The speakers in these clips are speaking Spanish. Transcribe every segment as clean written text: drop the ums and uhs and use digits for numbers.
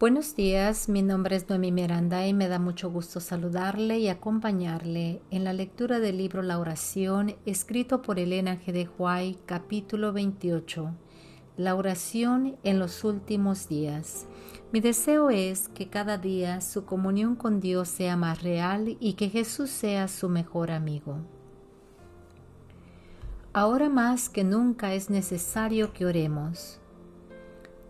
Buenos días, mi nombre es Noemi Miranda y me da mucho gusto saludarle y acompañarle en la lectura del libro La Oración, escrito por Elena G. de White, capítulo 28, La oración en los últimos días. Mi deseo es que cada día su comunión con Dios sea más real y que Jesús sea su mejor amigo. Ahora más que nunca es necesario que oremos.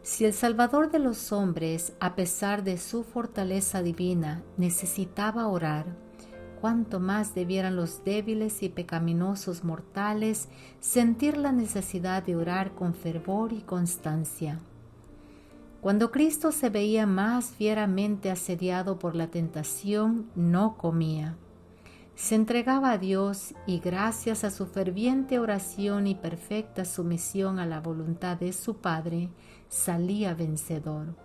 Si el Salvador de los hombres, a pesar de su fortaleza divina, necesitaba orar, cuánto más debieran los débiles y pecaminosos mortales sentir la necesidad de orar con fervor y constancia. Cuando Cristo se veía más fieramente asediado por la tentación, no comía. Se entregaba a Dios y gracias a su ferviente oración y perfecta sumisión a la voluntad de su Padre, salía vencedor.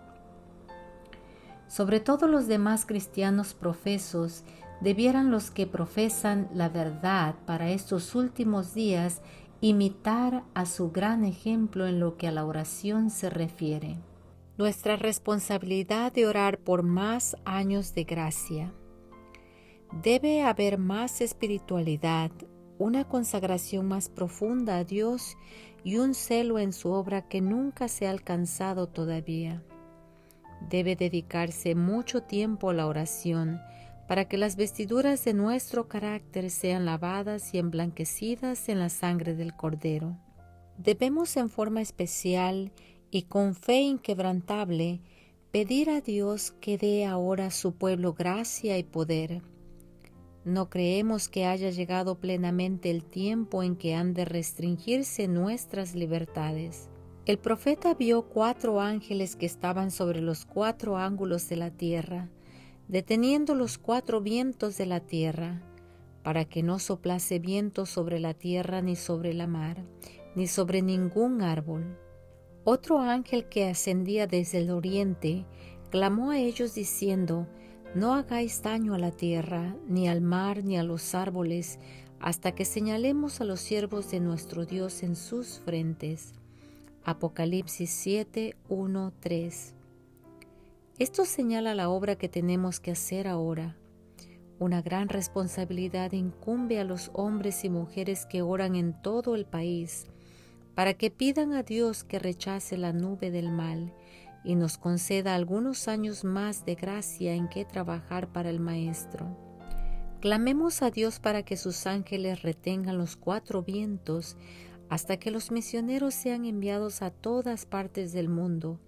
Sobre todo los demás cristianos profesos, debieran los que profesan la verdad para estos últimos días imitar a su gran ejemplo en lo que a la oración se refiere. Nuestra responsabilidad de orar por más años de gracia. Debe haber más espiritualidad, una consagración más profunda a Dios y un celo en su obra que nunca se ha alcanzado todavía. Debe dedicarse mucho tiempo a la oración para que las vestiduras de nuestro carácter sean lavadas y emblanquecidas en la sangre del Cordero. Debemos en forma especial y con fe inquebrantable pedir a Dios que dé ahora a su pueblo gracia y poder. No creemos que haya llegado plenamente el tiempo en que han de restringirse nuestras libertades. El profeta vio 4 ángeles que estaban sobre los 4 ángulos de la tierra, deteniendo los 4 vientos de la tierra, para que no soplase viento sobre la tierra ni sobre la mar, ni sobre ningún árbol. Otro ángel que ascendía desde el oriente clamó a ellos diciendo: no hagáis daño a la tierra, ni al mar, ni a los árboles, hasta que señalemos a los siervos de nuestro Dios en sus frentes. Apocalipsis 7, 1, 3. Esto señala la obra que tenemos que hacer ahora. Una gran responsabilidad incumbe a los hombres y mujeres que oran en todo el país, para que pidan a Dios que rechace la nube del mal y nos conceda algunos años más de gracia en que trabajar para el Maestro. Clamemos a Dios para que sus ángeles retengan los 4 vientos hasta que los misioneros sean enviados a todas partes del mundo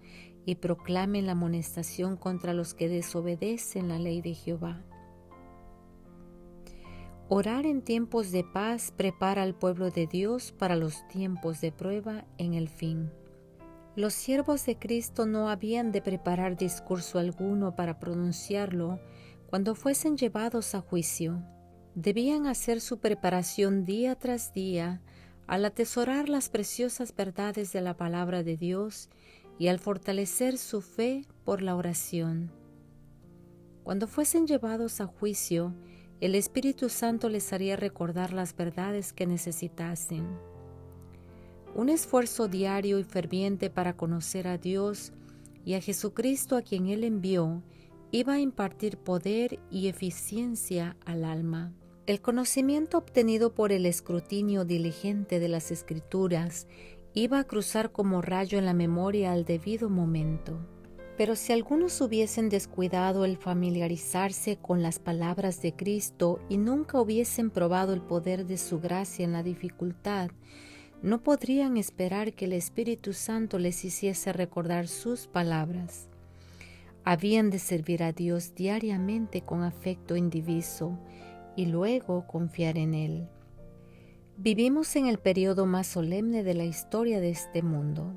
y proclamen la amonestación contra los que desobedecen la ley de Jehová. Orar en tiempos de paz prepara al pueblo de Dios para los tiempos de prueba en el fin. Los siervos de Cristo no habían de preparar discurso alguno para pronunciarlo cuando fuesen llevados a juicio. Debían hacer su preparación día tras día al atesorar las preciosas verdades de la palabra de Dios y al fortalecer su fe por la oración. Cuando fuesen llevados a juicio, el Espíritu Santo les haría recordar las verdades que necesitasen. Un esfuerzo diario y ferviente para conocer a Dios y a Jesucristo a quien Él envió iba a impartir poder y eficiencia al alma. El conocimiento obtenido por el escrutinio diligente de las Escrituras iba a cruzar como rayo en la memoria al debido momento. Pero si algunos hubiesen descuidado el familiarizarse con las palabras de Cristo y nunca hubiesen probado el poder de su gracia en la dificultad, no podrían esperar que el Espíritu Santo les hiciese recordar sus palabras. Habían de servir a Dios diariamente con afecto indiviso y luego confiar en Él. Vivimos en el periodo más solemne de la historia de este mundo.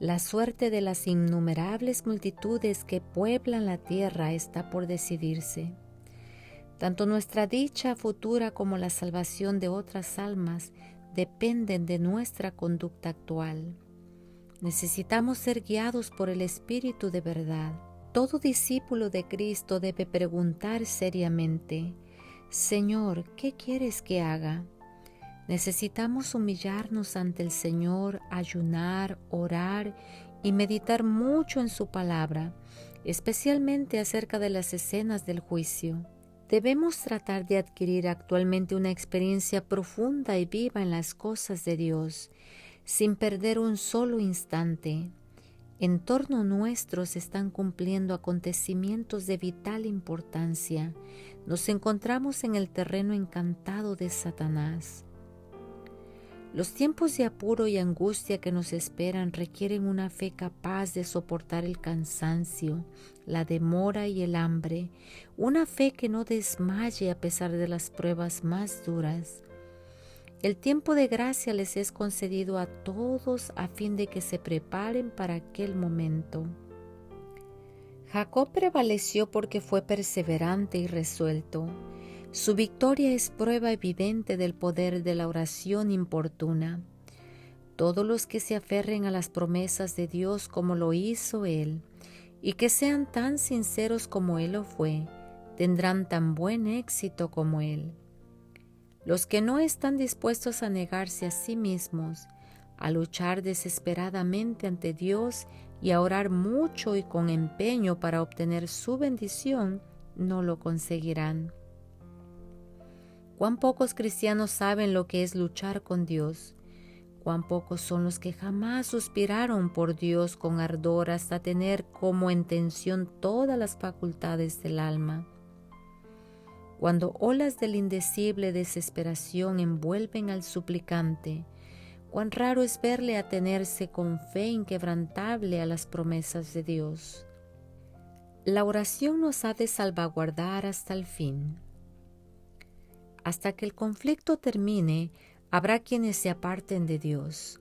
La suerte de las innumerables multitudes que pueblan la tierra está por decidirse. Tanto nuestra dicha futura como la salvación de otras almas dependen de nuestra conducta actual. Necesitamos ser guiados por el Espíritu de verdad. Todo discípulo de Cristo debe preguntar seriamente: Señor, ¿qué quieres que haga? Necesitamos humillarnos ante el Señor, ayunar, orar y meditar mucho en su palabra, especialmente acerca de las escenas del juicio. Debemos tratar de adquirir actualmente una experiencia profunda y viva en las cosas de Dios, sin perder un solo instante. En torno nuestro se están cumpliendo acontecimientos de vital importancia. Nos encontramos en el terreno encantado de Satanás. Los tiempos de apuro y angustia que nos esperan requieren una fe capaz de soportar el cansancio, la demora y el hambre, una fe que no desmaye a pesar de las pruebas más duras. El tiempo de gracia les es concedido a todos a fin de que se preparen para aquel momento. Jacob prevaleció porque fue perseverante y resuelto. Su victoria es prueba evidente del poder de la oración importuna. Todos los que se aferren a las promesas de Dios como lo hizo Él, y que sean tan sinceros como Él lo fue, tendrán tan buen éxito como Él. Los que no están dispuestos a negarse a sí mismos, a luchar desesperadamente ante Dios y a orar mucho y con empeño para obtener su bendición, no lo conseguirán. Cuán pocos cristianos saben lo que es luchar con Dios. Cuán pocos son los que jamás suspiraron por Dios con ardor hasta tener como intención todas las facultades del alma. Cuando olas de la indecible desesperación envuelven al suplicante, cuán raro es verle atenerse con fe inquebrantable a las promesas de Dios. La oración nos ha de salvaguardar hasta el fin. Hasta que el conflicto termine, habrá quienes se aparten de Dios.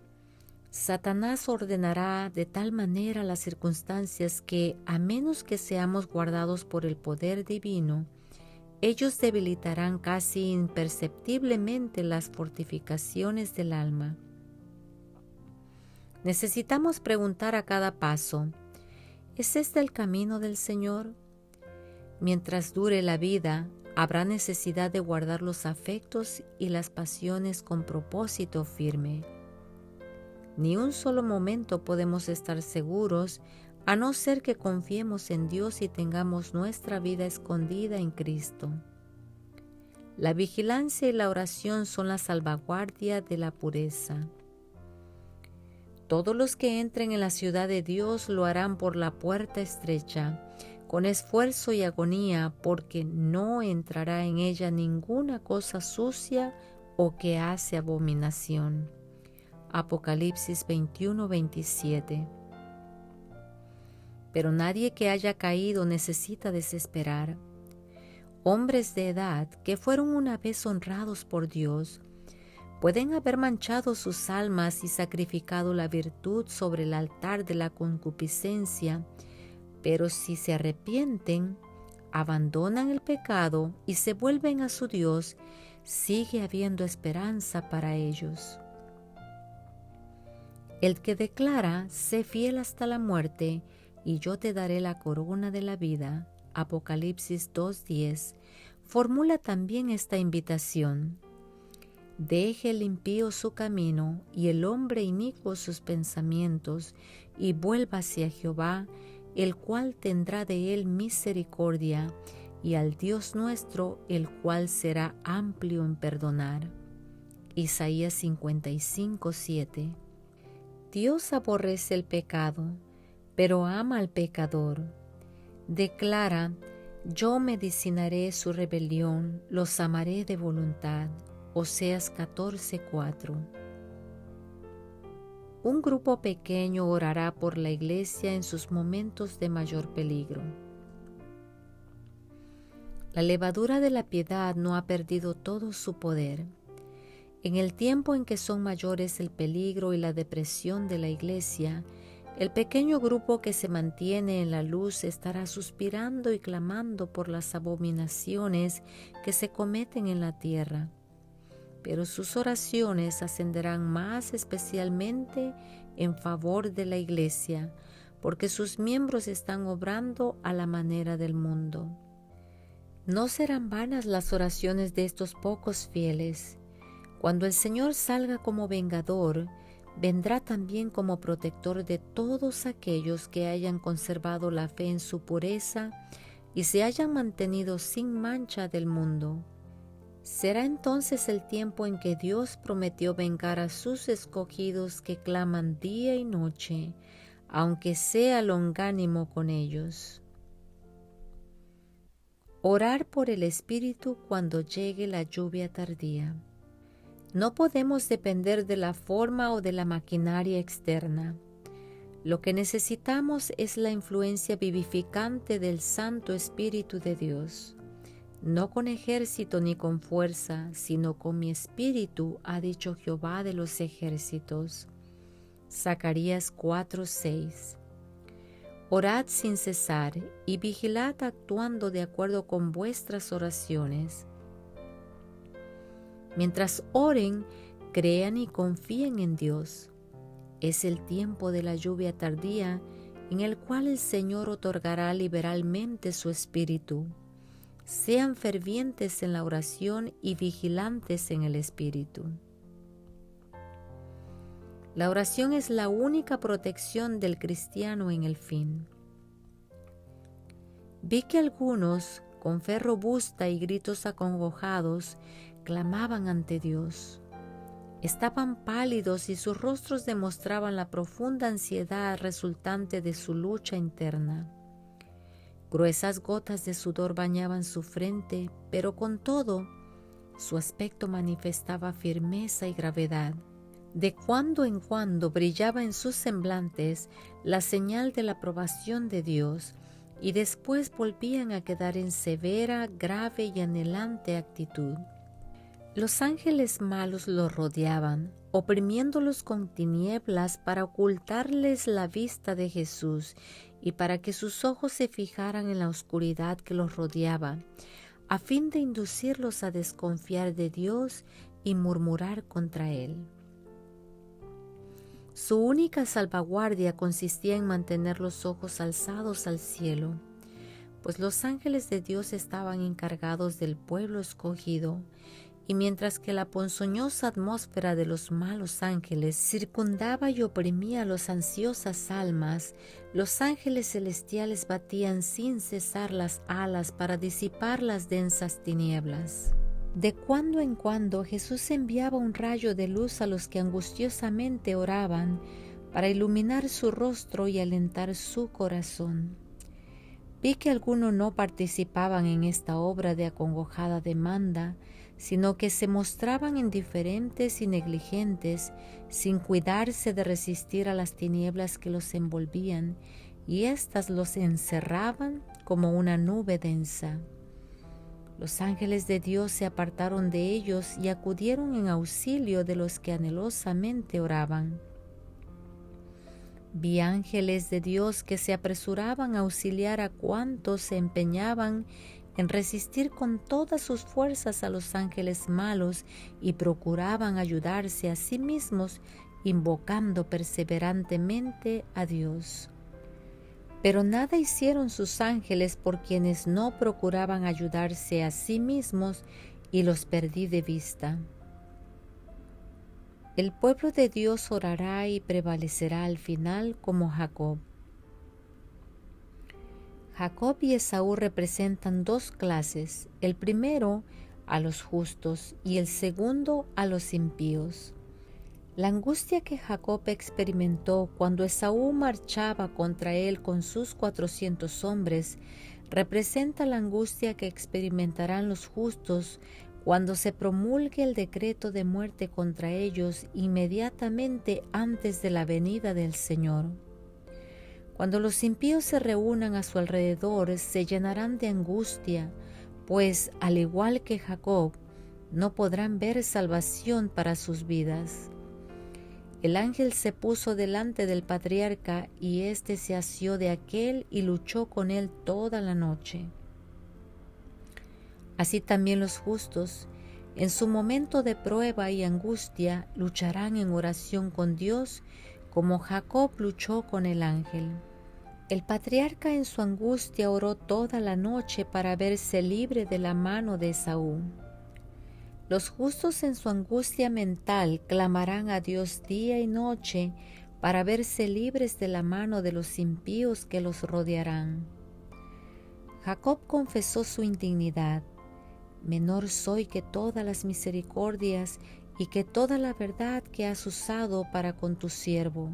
Satanás ordenará de tal manera las circunstancias que, a menos que seamos guardados por el poder divino, ellos debilitarán casi imperceptiblemente las fortificaciones del alma. Necesitamos preguntar a cada paso, ¿es este el camino del Señor? Mientras dure la vida, habrá necesidad de guardar los afectos y las pasiones con propósito firme. Ni un solo momento podemos estar seguros a no ser que confiemos en Dios y tengamos nuestra vida escondida en Cristo. La vigilancia y la oración son la salvaguardia de la pureza. Todos los que entren en la ciudad de Dios lo harán por la puerta estrecha, con esfuerzo y agonía, porque no entrará en ella ninguna cosa sucia o que hace abominación. Apocalipsis 21:27. Pero nadie que haya caído necesita desesperar. Hombres de edad que fueron una vez honrados por Dios, pueden haber manchado sus almas y sacrificado la virtud sobre el altar de la concupiscencia, pero si se arrepienten, abandonan el pecado y se vuelven a su Dios, sigue habiendo esperanza para ellos. El que declara, sé fiel hasta la muerte, y yo te daré la corona de la vida, Apocalipsis 2:10, formula también esta invitación. Deje el impío su camino y el hombre inicuo sus pensamientos, y vuelva hacia Jehová, el cual tendrá de él misericordia, y al Dios nuestro, el cual será amplio en perdonar. Isaías 55:7. Dios aborrece el pecado, pero ama al pecador. Declara, yo medicinaré su rebelión, los amaré de voluntad. Oseas 14:4. Un grupo pequeño orará por la iglesia en sus momentos de mayor peligro. La levadura de la piedad no ha perdido todo su poder. En el tiempo en que son mayores el peligro y la depresión de la iglesia, el pequeño grupo que se mantiene en la luz estará suspirando y clamando por las abominaciones que se cometen en la tierra. Pero sus oraciones ascenderán más especialmente en favor de la iglesia, porque sus miembros están obrando a la manera del mundo. No serán vanas las oraciones de estos pocos fieles. Cuando el Señor salga como vengador, vendrá también como protector de todos aquellos que hayan conservado la fe en su pureza y se hayan mantenido sin mancha del mundo. Será entonces el tiempo en que Dios prometió vengar a sus escogidos que claman día y noche, aunque sea longánimo con ellos. Orar por el Espíritu cuando llegue la lluvia tardía. No podemos depender de la forma o de la maquinaria externa. Lo que necesitamos es la influencia vivificante del Santo Espíritu de Dios. No con ejército ni con fuerza, sino con mi espíritu, ha dicho Jehová de los ejércitos. Zacarías 4:6. Orad sin cesar y vigilad actuando de acuerdo con vuestras oraciones. Mientras oren, crean y confíen en Dios. Es el tiempo de la lluvia tardía en el cual el Señor otorgará liberalmente su espíritu. Sean fervientes en la oración y vigilantes en el Espíritu. La oración es la única protección del cristiano en el fin. Vi que algunos, con fe robusta y gritos acongojados, clamaban ante Dios. Estaban pálidos y sus rostros demostraban la profunda ansiedad resultante de su lucha interna. Gruesas gotas de sudor bañaban su frente, pero con todo, su aspecto manifestaba firmeza y gravedad. De cuando en cuando brillaba en sus semblantes la señal de la aprobación de Dios, y después volvían a quedar en severa, grave y anhelante actitud. Los ángeles malos los rodeaban, oprimiéndolos con tinieblas para ocultarles la vista de Jesús y para que sus ojos se fijaran en la oscuridad que los rodeaba, a fin de inducirlos a desconfiar de Dios y murmurar contra Él. Su única salvaguardia consistía en mantener los ojos alzados al cielo, pues los ángeles de Dios estaban encargados del pueblo escogido, y mientras que la ponzoñosa atmósfera de los malos ángeles circundaba y oprimía a las ansiosas almas, los ángeles celestiales batían sin cesar las alas para disipar las densas tinieblas. De cuando en cuando Jesús enviaba un rayo de luz a los que angustiosamente oraban para iluminar su rostro y alentar su corazón. Vi que algunos no participaban en esta obra de acongojada demanda, sino que se mostraban indiferentes y negligentes, sin cuidarse de resistir a las tinieblas que los envolvían, y éstas los encerraban como una nube densa. Los ángeles de Dios se apartaron de ellos y acudieron en auxilio de los que anhelosamente oraban. Vi ángeles de Dios que se apresuraban a auxiliar a cuantos se empeñaban en resistir con todas sus fuerzas a los ángeles malos y procuraban ayudarse a sí mismos invocando perseverantemente a Dios. Pero nada hicieron sus ángeles por quienes no procuraban ayudarse a sí mismos y los perdí de vista. El pueblo de Dios orará y prevalecerá al final como Jacob. Jacob y Esaú representan dos clases, el primero a los justos y el segundo a los impíos. La angustia que Jacob experimentó cuando Esaú marchaba contra él con sus 400 hombres representa la angustia que experimentarán los justos cuando se promulgue el decreto de muerte contra ellos inmediatamente antes de la venida del Señor. Cuando los impíos se reúnan a su alrededor, se llenarán de angustia, pues, al igual que Jacob, no podrán ver salvación para sus vidas. El ángel se puso delante del patriarca y éste se asió de aquél y luchó con él toda la noche. Así también los justos, en su momento de prueba y angustia, lucharán en oración con Dios, como Jacob luchó con el ángel. El patriarca en su angustia oró toda la noche para verse libre de la mano de Esaú. Los justos en su angustia mental clamarán a Dios día y noche para verse libres de la mano de los impíos que los rodearán. Jacob confesó su indignidad. Menor soy que todas las misericordias y que toda la verdad que has usado para con tu siervo.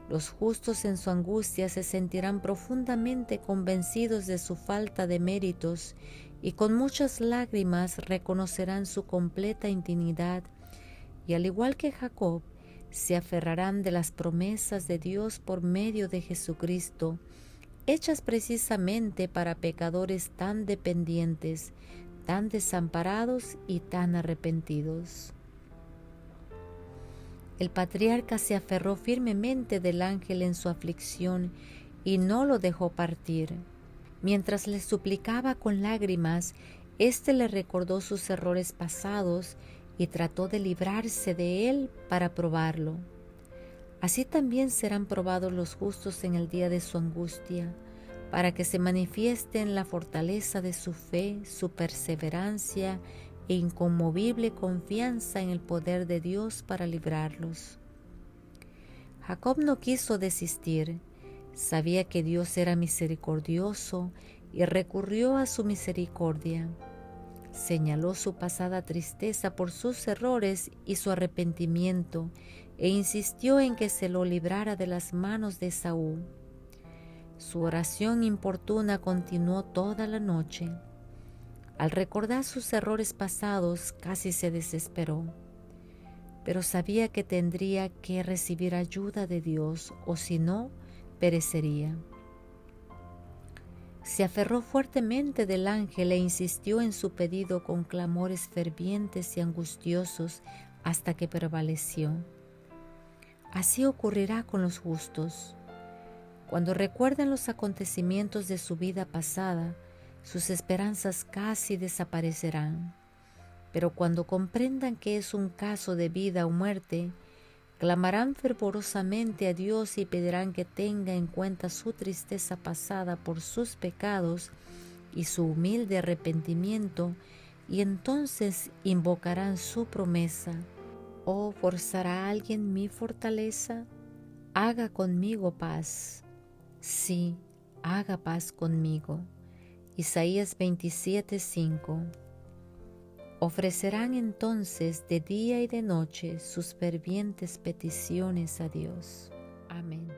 Los justos en su angustia se sentirán profundamente convencidos de su falta de méritos y con muchas lágrimas reconocerán su completa indignidad y, al igual que Jacob, se aferrarán de las promesas de Dios por medio de Jesucristo, hechas precisamente para pecadores tan dependientes, tan desamparados y tan arrepentidos. El patriarca se aferró firmemente del ángel en su aflicción y no lo dejó partir. Mientras le suplicaba con lágrimas, éste le recordó sus errores pasados y trató de librarse de él para probarlo. Así también serán probados los justos en el día de su angustia, para que se manifiesten la fortaleza de su fe, su perseverancia e inconmovible confianza en el poder de Dios para librarlos. Jacob no quiso desistir. Sabía que Dios era misericordioso y recurrió a su misericordia. Señaló su pasada tristeza por sus errores y su arrepentimiento e insistió en que se lo librara de las manos de Esaú. Su oración importuna continuó toda la noche. Al recordar sus errores pasados, casi se desesperó, pero sabía que tendría que recibir ayuda de Dios, o si no, perecería. Se aferró fuertemente del ángel e insistió en su pedido con clamores fervientes y angustiosos hasta que prevaleció. Así ocurrirá con los justos. Cuando recuerden los acontecimientos de su vida pasada, sus esperanzas casi desaparecerán. Pero cuando comprendan que es un caso de vida o muerte, clamarán fervorosamente a Dios y pedirán que tenga en cuenta su tristeza pasada por sus pecados y su humilde arrepentimiento, y entonces invocarán su promesa. ¿Oh, forzará alguien mi fortaleza? Haga conmigo paz. Sí, haga paz conmigo. Isaías 27:5. Ofrecerán entonces de día y de noche sus fervientes peticiones a Dios. Amén.